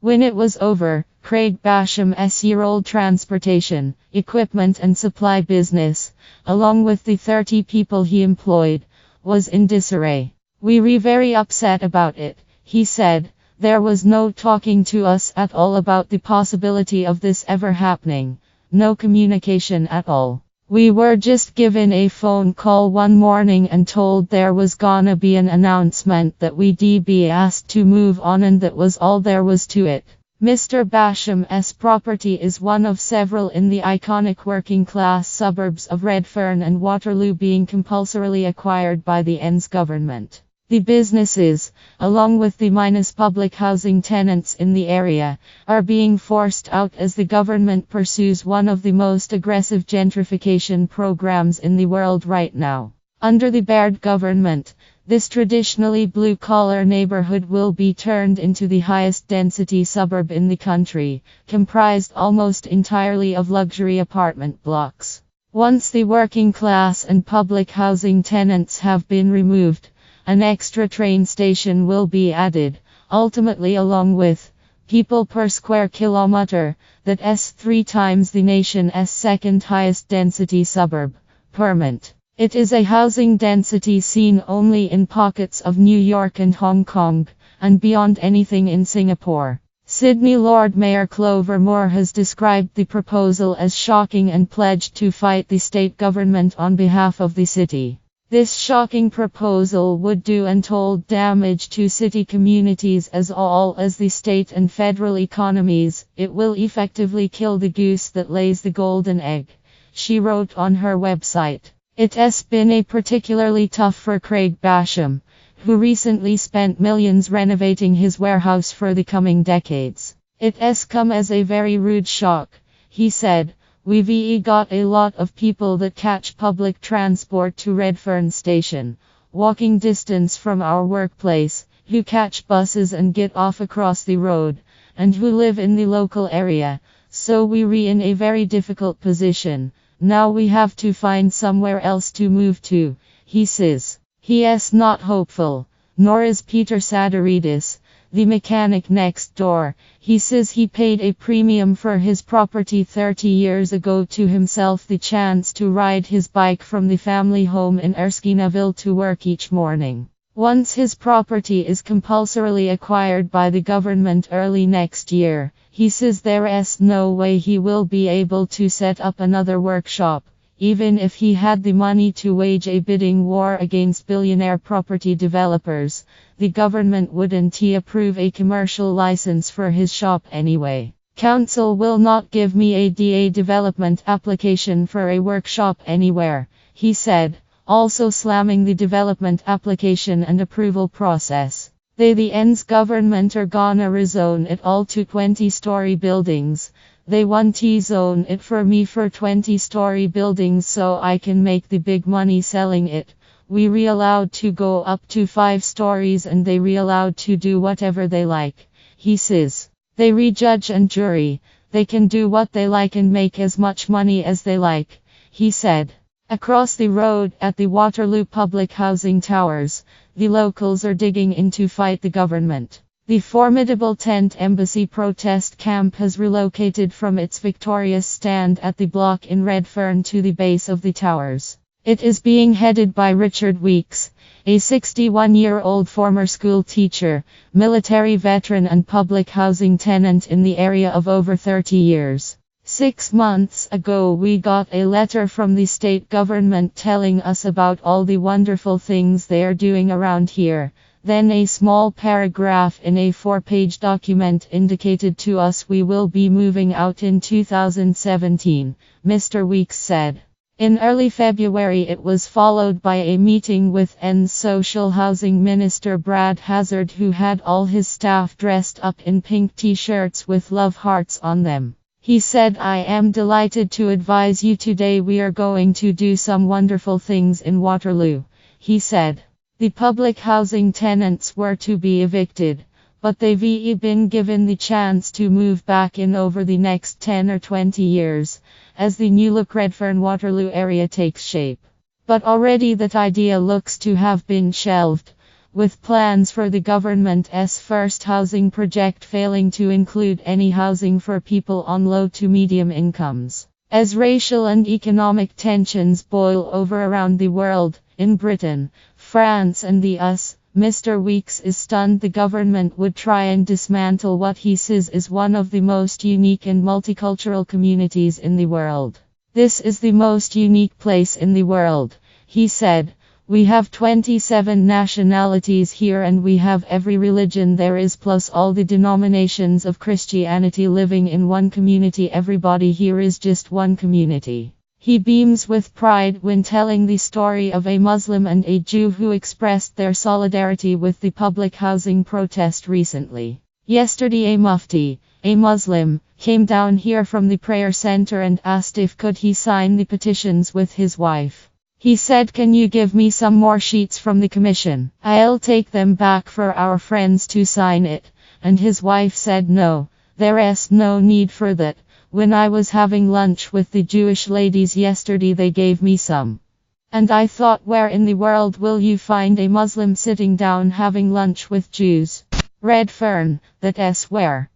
When it was over, Craig Basham's year-old transportation, equipment and supply business, along with the 30 people he employed, was in disarray. "We were very upset about it," he said. "There was no talking to us at all about the possibility of this ever happening. No communication at all. We were just given a phone call one morning and told there was gonna be an announcement that we'd be asked to move on, and that was all there was to it." Mr. Basham's property is one of several in the iconic working-class suburbs of Redfern and Waterloo being compulsorily acquired by the ENS government. The businesses, along with the public housing tenants in the area, are being forced out as the government pursues one of the most aggressive gentrification programs in the world right now. Under the Baird government, this traditionally blue-collar neighborhood will be turned into the highest density suburb in the country, comprised almost entirely of luxury apartment blocks. Once the working class and public housing tenants have been removed, an extra train station will be added, ultimately along with people per square kilometer, that's 3 times the nation's second highest density suburb, Permont. It is a housing density seen only in pockets of New York and Hong Kong, and beyond anything in Singapore. Sydney Lord Mayor Clover Moore has described the proposal as shocking and pledged to fight the state government on behalf of the city. This shocking proposal would do untold damage to city communities as well as the state and federal economies. "It will effectively kill the goose that lays the golden egg," she wrote on her website. It's been a particularly tough for Craig Basham, who recently spent millions renovating his warehouse for the coming decades. "It's come as a very rude shock," he said. "We've got a lot of people that catch public transport to Redfern Station, walking distance from our workplace, who catch buses and get off across the road, and who live in the local area, so we're in a very difficult position. Now we have to find somewhere else to move to," he says. He's not hopeful, nor is Peter Sadaridis, the mechanic next door. He says he paid a premium for his property 30 years ago to himself the chance to ride his bike from the family home in Erskineville to work each morning. Once his property is compulsorily acquired by the government early next year, he says there's no way he will be able to set up another workshop. Even if he had the money to wage a bidding war against billionaire property developers, the government wouldn't approve a commercial license for his shop anyway. "Council will not give me a DA development application for a workshop anywhere," he said, also slamming the development application and approval process. The ENS government are gonna rezone it all to 20-story buildings. They want to zone it for me for 20-story buildings so I can make the big money selling it. We're allowed to go up to 5 stories and they're allowed to do whatever they like," he says. "They judge and jury. They can do what they like and make as much money as they like," he said. Across the road at the Waterloo Public Housing Towers, the locals are digging in to fight the government. The formidable Tent Embassy protest camp has relocated from its victorious stand at the block in Redfern to the base of the towers. It is being headed by Richard Weeks, a 61-year-old former school teacher, military veteran and public housing tenant in the area of over 30 years. 6 months ago we got a letter from the state government telling us about all the wonderful things they are doing around here. Then a small paragraph in a 4-page document indicated to us we will be moving out in 2017, Mr. Weeks said. In early February it was followed by a meeting with ENS Social Housing Minister Brad Hazard, who had all his staff dressed up in pink t-shirts with love hearts on them. He said, "I am delighted to advise you today we are going to do some wonderful things in Waterloo," he said. The public housing tenants were to be evicted, but they've been given the chance to move back in over the next 10 or 20 years, as the new look Redfern Waterloo area takes shape. But already that idea looks to have been shelved. with plans for the government's first housing project failing to include any housing for people on low to medium incomes. As racial and economic tensions boil over around the world, in Britain, France and the US, Mr. Weeks is stunned the government would try and dismantle what he says is one of the most unique and multicultural communities in the world. This is the most unique place in the world, he said. We have 27 nationalities here and we have every religion there is plus all the denominations of Christianity living in one community. Everybody here is just one community. He beams with pride when telling the story of a Muslim and a Jew who expressed their solidarity with the public housing protest recently. Yesterday a mufti, a Muslim, came down here from the prayer center and asked if could he sign the petitions with his wife. He said, "Can you give me some more sheets from the commission? I'll take them back for our friends to sign it." And his wife said, "No, there's no need for that. When I was having lunch with the Jewish ladies yesterday they gave me some. And I thought, where in the world will you find a Muslim sitting down having lunch with Jews? Redfern, that's where."